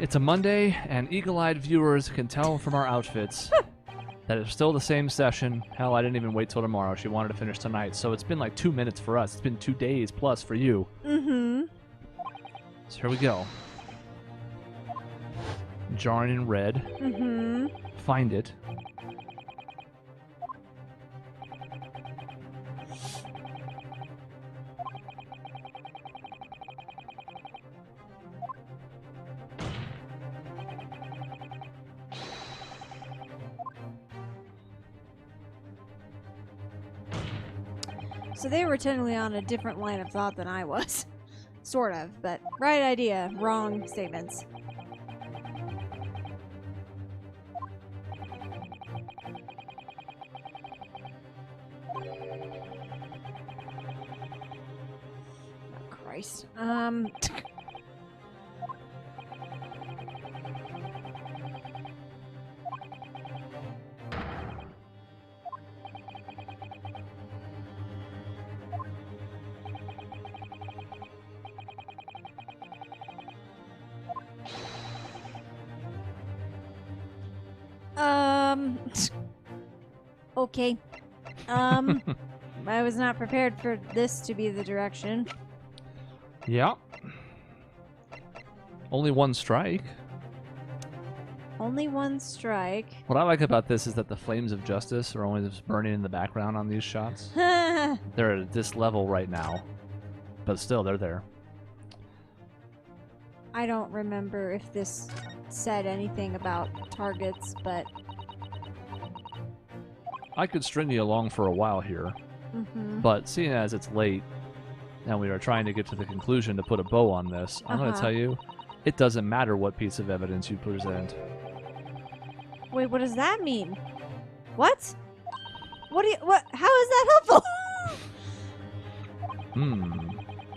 It's a Monday, and eagle-eyed viewers can tell from our outfits that it's still the same session. Hell, I didn't even wait till tomorrow. She wanted to finish tonight, so it's been like 2 minutes for us. It's been 2 days plus for you. Mm-hmm. So here we go. Jarring in red. Mm-hmm. Find it. So they were technically on a different line of thought than I was. Sort of, but right idea, wrong statements. Oh, Christ. Okay. I was not prepared for this to be the direction. Yeah. Only one strike. Only one strike. What I like about this is that the flames of justice are only just burning in the background on these shots. They're at this level right now, but still, they're there. I don't remember if this said anything about targets, but... I could string you along for a while here, but seeing as it's late, and we are trying to get to the conclusion to put a bow on this, I'm going to tell you, it doesn't matter what piece of evidence you present. Wait, what does that mean? What? What? How is that helpful?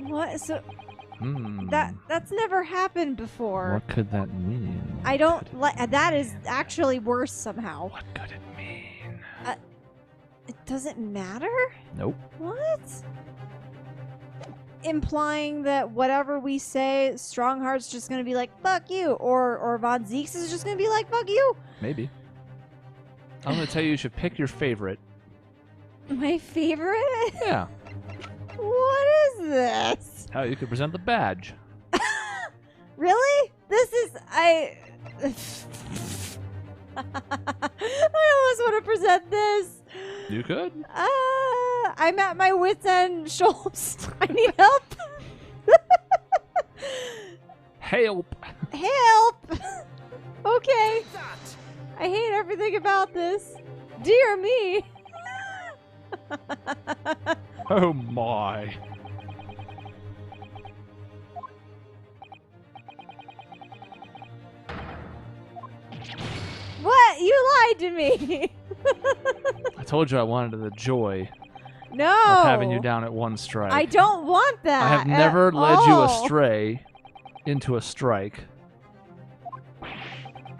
What? So... That's never happened before. What could that mean? I don't like. That is actually worse somehow. What could it mean? It doesn't matter? Nope. What? Implying that whatever we say, Strongheart's just gonna be like, fuck you, or Von Zeeks is just gonna be like, fuck you. Maybe. I'm gonna tell you should pick your favorite. My favorite? Yeah. What is this? How you could present the badge. Really? This is... I almost want to present this. You could. I'm at my wit's end, Schultz. I need help. Help. Help. Okay. I hate everything about this. Dear me. Oh my. What? You lied to me. I told you I wanted the joy No. of having you down at one strike. I don't want that. I have never led you all. astray into a strike.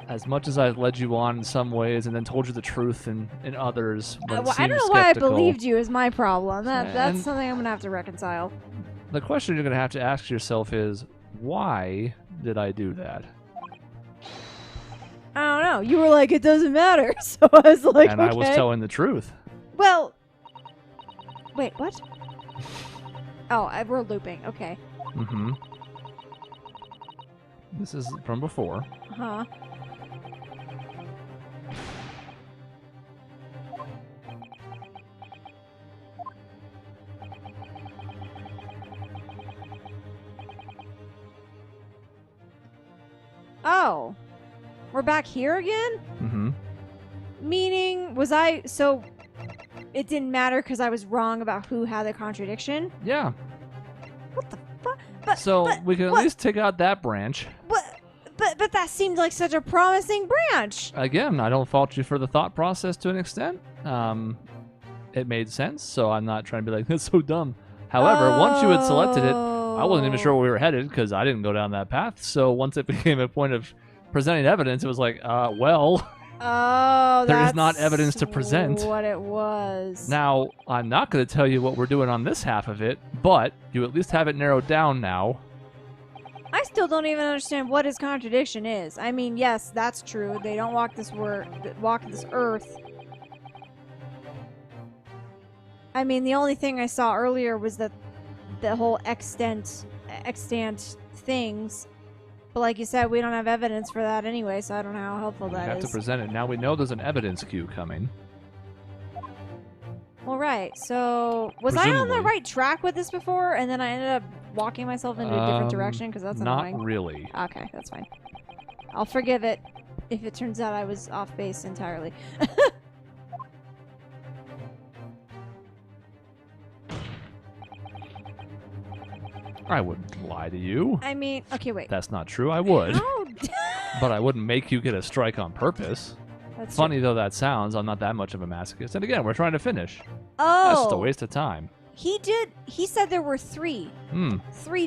As much as I've led you on in some ways and then told you the truth in others. I don't seemed know why I skeptical. believed you is my problem. That's And- something I'm going to have to reconcile. The question you're going to have to ask yourself is, why did I do that? I don't know. You were like, it doesn't matter. So I was like, And okay. I was telling the truth. Well, wait, what? Oh, we're looping. Okay. Mm-hmm. This is from before. Huh. Oh. We're back here again? Mm-hmm. Meaning, was I... So, it didn't matter because I was wrong about who had the contradiction? Yeah. What the fuck? But, So but, we can at what? least take out that branch. But that seemed like such a promising branch. Again, I don't fault you for the thought process to an extent. It made sense, so I'm not trying to be like, that's so dumb. However, once you had selected it, I wasn't even sure where we were headed because I didn't go down that path. So once it became a point of presenting evidence, it was like, well, Oh, there is that's not evidence to present. what it was. Now, I'm not going to tell you what we're doing on this half of it, but you at least have it narrowed down now. I still don't even understand what his contradiction is. I mean, yes, that's true. They don't walk this earth. I mean, the only thing I saw earlier was that the whole extant things. But like you said, we don't have evidence for that anyway, so I don't know how helpful We that have is. to present it. Now we know there's an evidence queue coming. Well, right. So, was I on the Presumably. right track with this before, and then I ended up walking myself into a different direction? Because that's not annoying. really. Okay, that's fine. I'll forgive it if it turns out I was off base entirely. I wouldn't lie to you. I mean, okay, wait. That's not true. I would. How? But I wouldn't make you get a strike on purpose. That's Funny though that sounds, I'm not that much of a masochist. And again, we're trying to finish. True. Oh, That's just a waste of time. He did. He said there were 3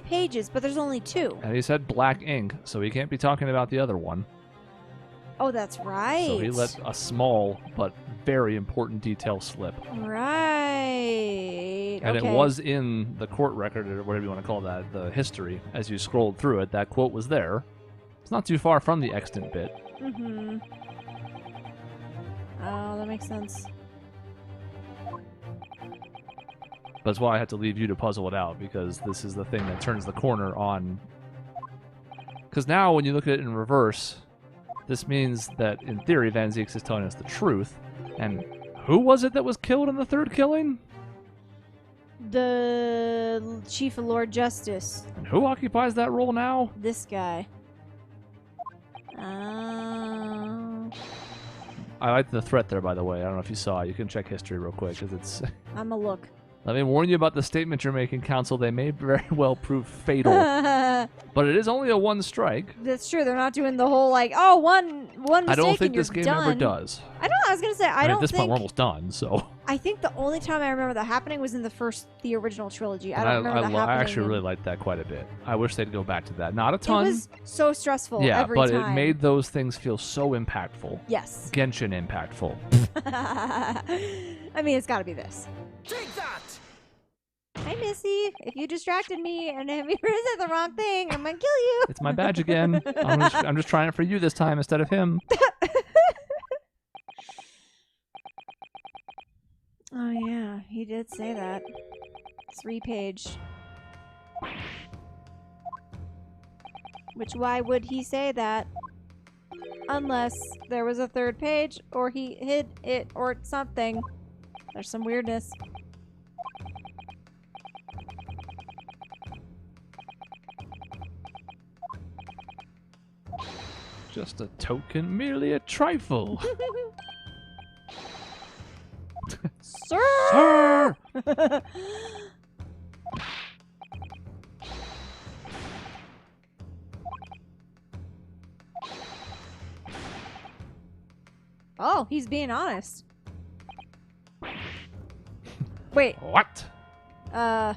pages, but there's only 2. And he said black ink, so he can't be talking about the other one. Oh, that's right. So he let a small but very important detail slip. Right. And okay. it was in the court record, or whatever you want to call that, the history. As you scrolled through it, that quote was there. It's not too far from the extant bit. Mm-hmm. Oh, that makes sense. That's why I had to leave you to puzzle it out, because this is the thing that turns the corner on. Because now, when you look at it in reverse, this means that, in theory, Van Zieks is telling us the truth. And who was it that was killed in the third killing? The Chief of Lord Justice. And who occupies that role now? This guy. Oh. I like the threat there, by the way. I don't know if you saw it. You can check history real quick, because it's... I'm a look. Let me warn you about the statement you're making, counsel. They may very well prove fatal. But it is only a 1 strike. That's true. They're not doing the whole like, oh, one mistake I don't think and you're this game done. ever does. I don't. I was gonna say I mean, don't at this think. point, we're almost done, so... I think the only time I remember that happening was in the original trilogy. I And don't remember that happening. I actually in- really liked that quite a bit. I wish they'd go back to that. Not a It ton. was so stressful. Yeah, every but time. it made those things feel so impactful. Yes. Genshin impactful. I mean, it's got to be this. Take that! Hi, Missy. If you distracted me and if you said the wrong thing, I'm gonna kill you. It's my badge again. I'm just trying it for you this time instead of him. Oh yeah, he did say that. 3-page. Which why would he say that? Unless there was a 3rd page, or he hid it, or something. There's some weirdness. Just a token, merely a trifle. Sir! Sir! Oh, he's being honest. Wait, What? a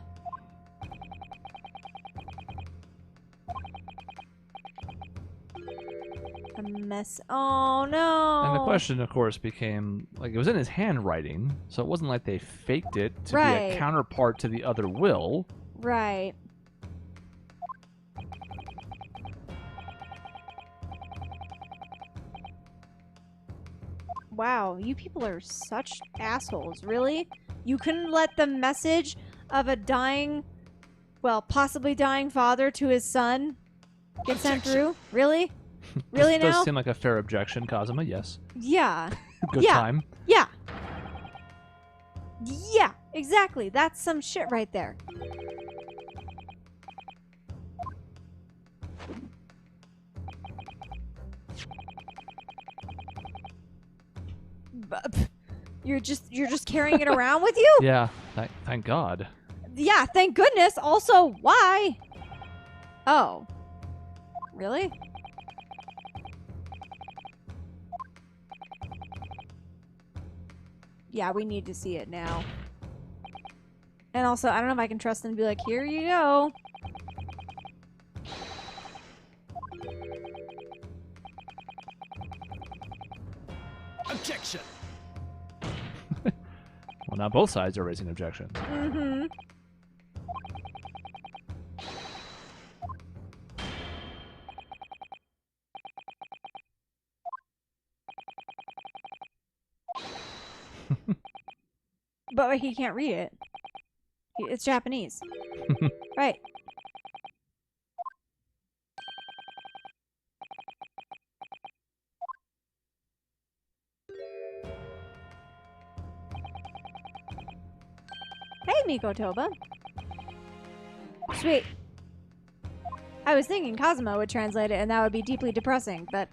mess. Oh no. And the question, of course, became, like, it was in his handwriting, so it wasn't like they faked it to be Right. a counterpart to the other will. Right. Wow, you people are such assholes. Really? You couldn't let the message of a dying, well, possibly dying father to his son get sent through? Really? Really This does now? seem like a fair objection, Kazuma, yes. Yeah. Good Yeah. time. Yeah. Yeah, exactly. That's some shit right there. You're just carrying it around with you? Yeah, thank God. Yeah, thank goodness. Also, why? Oh. Really? Yeah, we need to see it now. And also, I don't know if I can trust them to be like, here you go. Objection! Well, now both sides are raising objections. Mm-hmm. But he can't read it. It's Japanese. Right. Hey, Miko Toba. Sweet. I was thinking Cosmo would translate it, and that would be deeply depressing. But,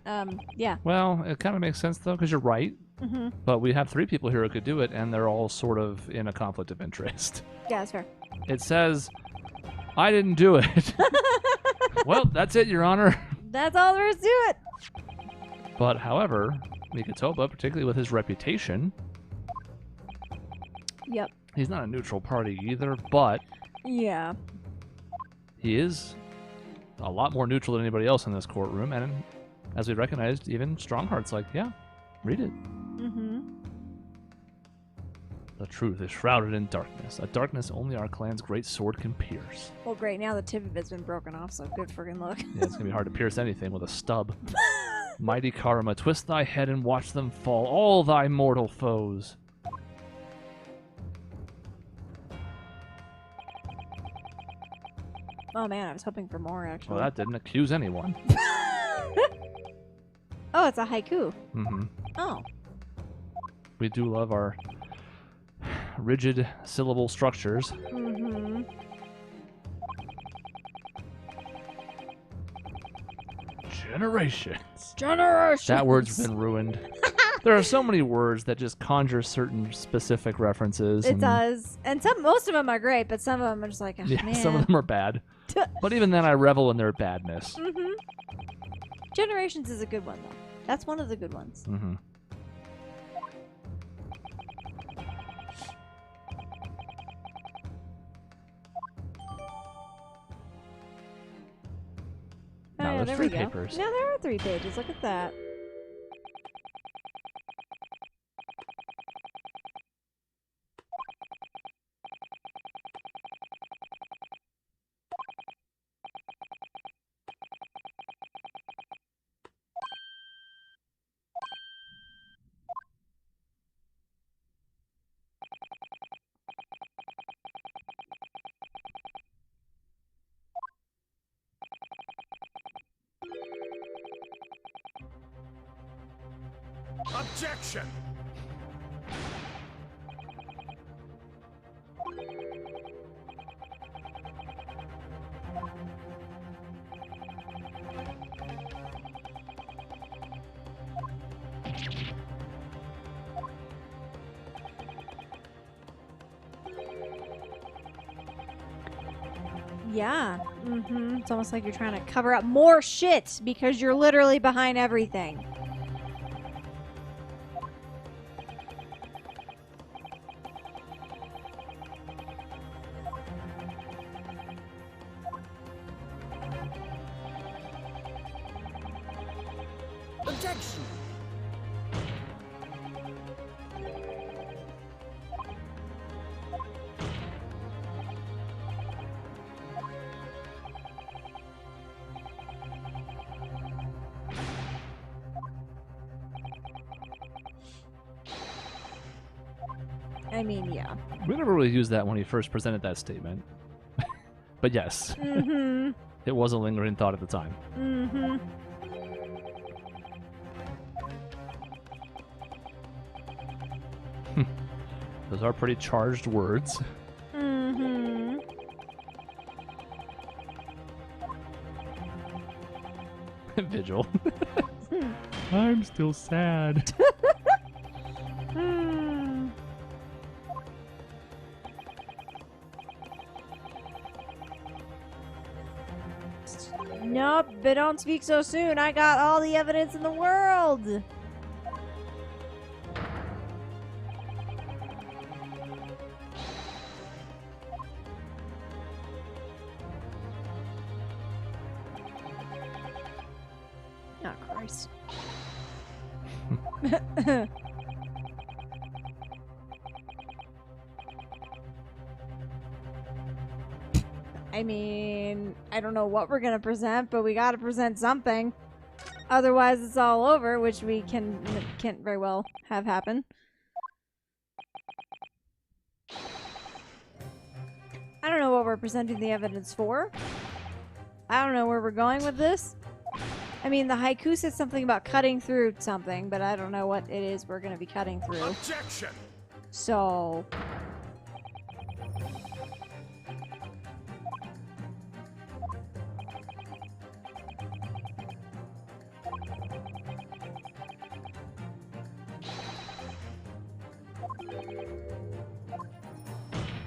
yeah. Well, it kind of makes sense, though, because you're right. Mm-hmm. But we have 3 people here who could do it, and they're all sort of in a conflict of interest. Yeah, that's fair. It says, I didn't do it. Well, that's it, Your Honor. That's all there is to it. But, however, Mikotoba, particularly with his reputation, Yep. he's not a neutral party either, but Yeah. he is a lot more neutral than anybody else in this courtroom, and as we recognized, even Strongheart's like, yeah, read it. Mm-hmm. The truth is shrouded in darkness, a darkness only our clan's great sword can pierce. Well, great. Now the tip of it's been broken off, so good friggin' look. Yeah, it's gonna be hard to pierce anything with a stub. Mighty Karma, twist thy head and watch them fall, all thy mortal foes. Oh man, I was hoping for more actually. Well, that didn't accuse anyone. Oh, it's a haiku. Mm-hmm. Oh. We do love our rigid syllable structures. Mm-hmm. Generations. Generations. That word's been ruined. There are so many words that just conjure certain specific references. It and, does, and most of them are great, but some of them are just like, oh, Yeah, man. some of them are bad. But even then, I revel in their badness. Mm-hmm. Generations is a good one though. That's one of the good ones. Mm-hmm. Oh, Now yeah, there's there 3 we go. papers. Now there are 3 pages. Look at that. Objection! Yeah. Mm-hmm. It's almost like you're trying to cover up more shit because you're literally behind everything. Objection! I mean, yeah. We never really used that when he first presented that statement. But yes, Mm-hmm. it was a lingering thought at the time. Mm-hmm. Those are pretty charged words. Mm-hmm. Vigil. I'm still sad. Hmm. Nope, but don't speak so soon. I got all the evidence in the world. Oh, Christ. I mean, I don't know what we're gonna present, but we gotta present something. Otherwise, it's all over, which we can't very well have happen. I don't know what we're presenting the evidence for. I don't know where we're going with this. I mean, the haiku said something about cutting through something, but I don't know what it is we're going to be cutting through. Objection! So...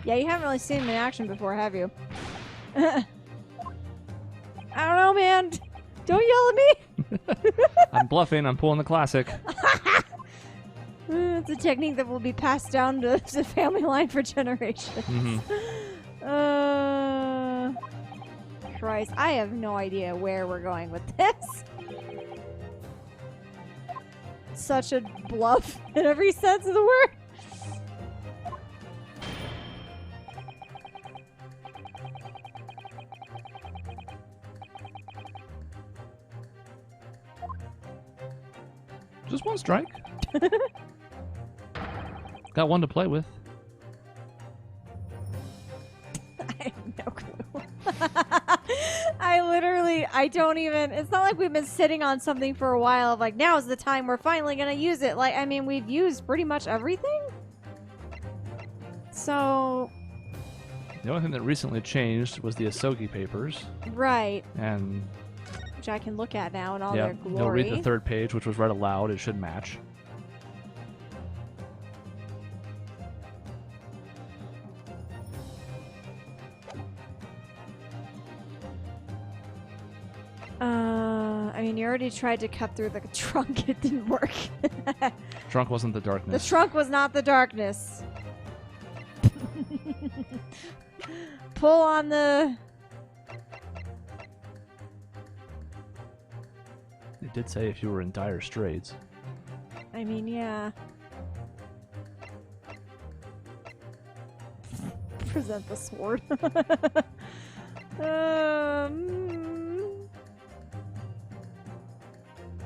Yeah, you haven't really seen him in action before, have you? I don't know, man. Don't yell at me. I'm bluffing. I'm pulling the classic. It's a technique that will be passed down to the family line for generations. Christ, I have no idea where we're going with this. Such a bluff in every sense of the word. Just one strike. Got one to play with. I have no clue. I don't even, it's not like we've been sitting on something for a while of like, now's the time we're finally going to use it. Like, I mean, we've used pretty much everything. So. The only thing that recently changed was the Asogi papers. Right. And which I can look at now in all yeah, their glory. you'll read the third page, which was read aloud. It should match. I mean, you already tried to cut through the trunk. It didn't work. Trunk wasn't the The darkness. trunk was not the darkness. Pull on the... It did say if you were in dire straits. I mean, yeah. Present the sword.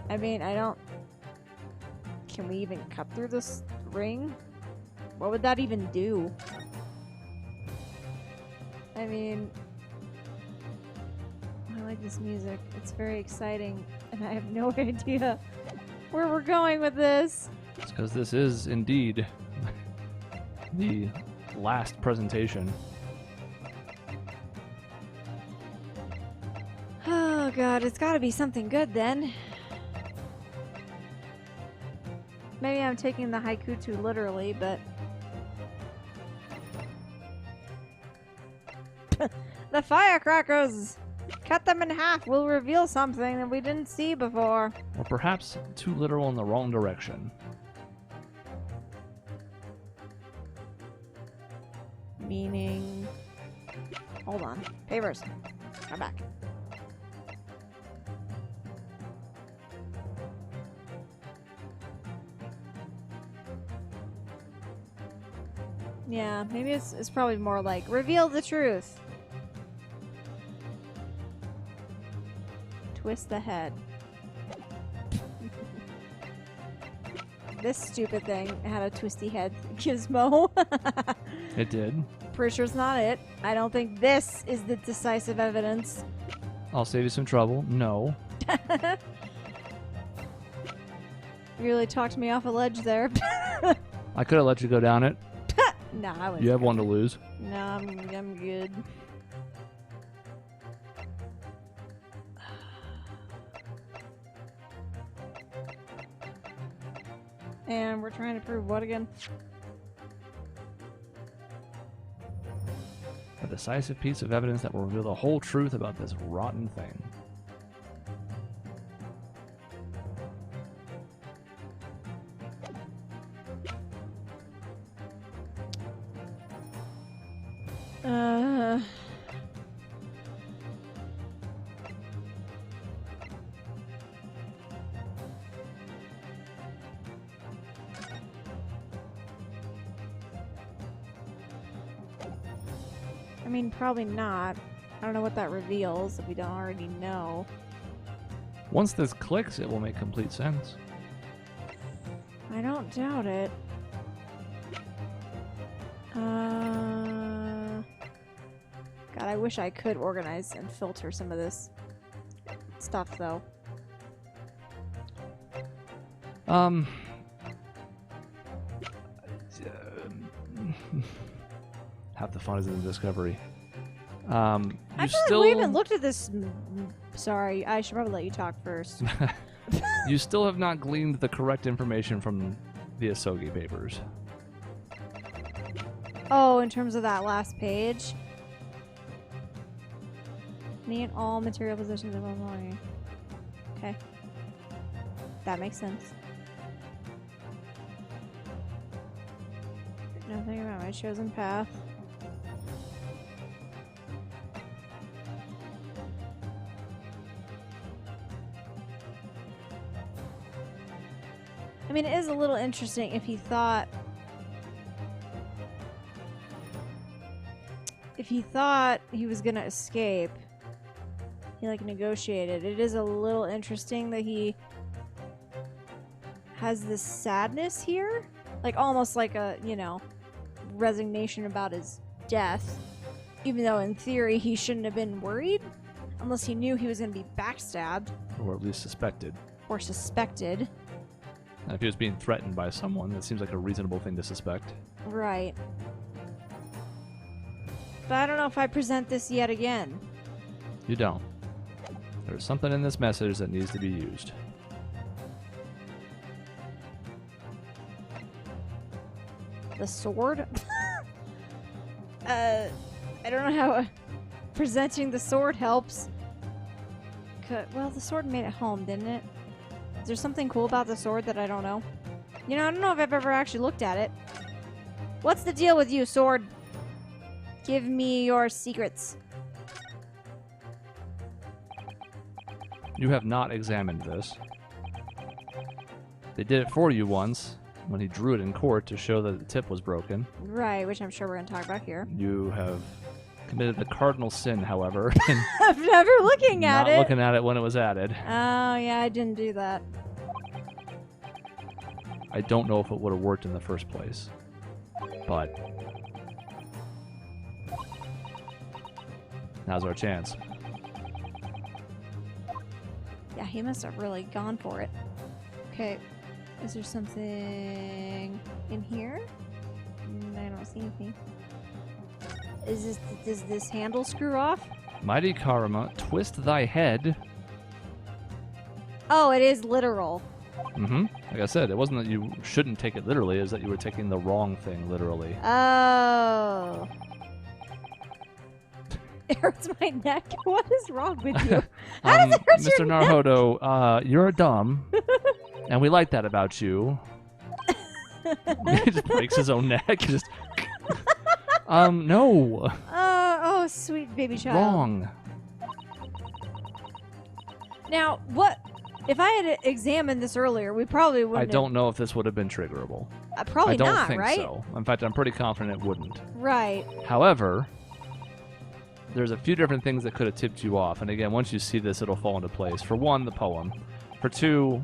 I mean, I don't... Can we even cut through this ring? What would that even do? I mean... I like this music. It's very exciting, and I have no idea where we're going with this. It's because this is indeed the last presentation. Oh god, it's gotta be something good then. Maybe I'm taking the haiku too literally, but... The firecrackers! Cut them in half will reveal something that we didn't see before. Or perhaps too literal in the wrong direction. Meaning... Hold on. Papers. Come back. Yeah, maybe it's probably more like, reveal the truth. Twist the head. This stupid thing had a twisty head gizmo. It did. Pretty sure it's not it. I don't think this is the decisive evidence. I'll save you some trouble. No. You really talked me off a ledge there. I could have let you go down it. No, I was. You have one to lose. No, I'm good. And we're trying to prove what again? A decisive piece of evidence that will reveal the whole truth about this rotten thing. I mean, probably not. I don't know what that reveals if we don't already know. Once this clicks, it will make complete sense. I don't doubt it. God, I wish I could organize and filter some of this stuff, though. Half the fun is in the discovery. You I feel still like we haven't looked at this. Sorry, I should probably let you talk first. you still have not gleaned the correct information from the Asogi papers. Oh, in terms of that last page. Need all material possessions of all. Okay. That makes sense. Nothing about my chosen path. I mean, it is a little interesting if he thought he was gonna escape. He like negotiated. It is a little interesting that he has this sadness here, like almost like a, you know, resignation about his death, even though in theory he shouldn't have been worried unless he knew he was going to be backstabbed Or at least suspected. or suspected. And if he was being threatened by someone, that seems like a reasonable thing to suspect. Right. But I don't know if I present this yet again. You don't. There's something in this message that needs to be used. The sword? I don't know how presenting the sword helps. Well, the sword made it home, didn't it? Is there something cool about the sword that I don't know? You know, I don't know if I've ever actually looked at it. What's the deal with you, sword? Give me your secrets. You have not examined this. They did it for you once, when he drew it in court to show that the tip was broken. Right, which I'm sure we're going to talk about here. You have committed the cardinal sin, however, in I'm never looking at not it. looking at it when it was added. Oh, yeah, I didn't do that. I don't know if it would have worked in the first place, but now's our chance. Yeah, he must have really gone for it. Okay, is there something in here? I don't see anything. Does this handle screw off? Mighty Karma, twist thy head. Oh, it is literal. Mm-hmm. Like I said, it wasn't that you shouldn't take it literally, it's that you were taking the wrong thing literally. Oh. It hurts my neck. What is wrong with you? How does it hurt Mr. your neck? Naruhodo, you're dumb, and we like that about you. He just breaks his own neck. Just no. Oh, sweet baby child. Wrong. Now, what? If I had examined this earlier, we probably I wouldn't. don't know if this would have been triggerable. Probably I don't not, think right? so. In fact, I'm pretty confident it wouldn't. Right. However, there's a few different things that could have tipped you off. And again, once you see this, it'll fall into place. For one, the poem. For two,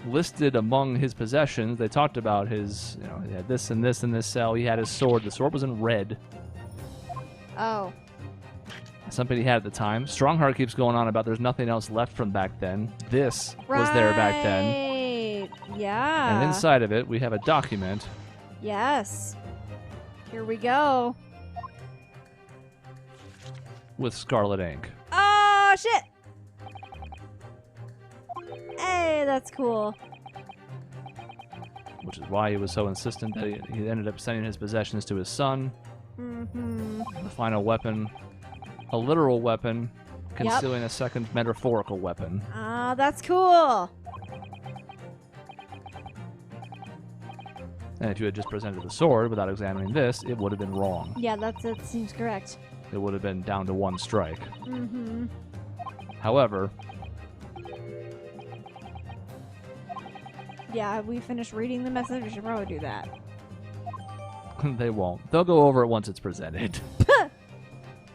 listed among his possessions, they talked about his, you know, he had this and this in this cell. He had his sword. The sword was in red. Oh. Something he had at the time. Strongheart keeps going on about there's nothing else left from back then. This was there back then. Right. Yeah. And inside of it, we have a document. Yes. Here we go. With scarlet ink. Oh, shit. Hey, that's cool. Which is why he was so insistent that he ended up sending his possessions to his son. Mm-hmm. The final weapon, a literal weapon, concealing a second metaphorical weapon. Ah, that's cool. And if you had just presented the sword without examining this, it would have been wrong. Yeah, that seems correct. It would have been down to one strike. Mm-hmm. However, Yeah, have we finished reading the message? We should probably do that. they won't. They'll go over it once it's presented.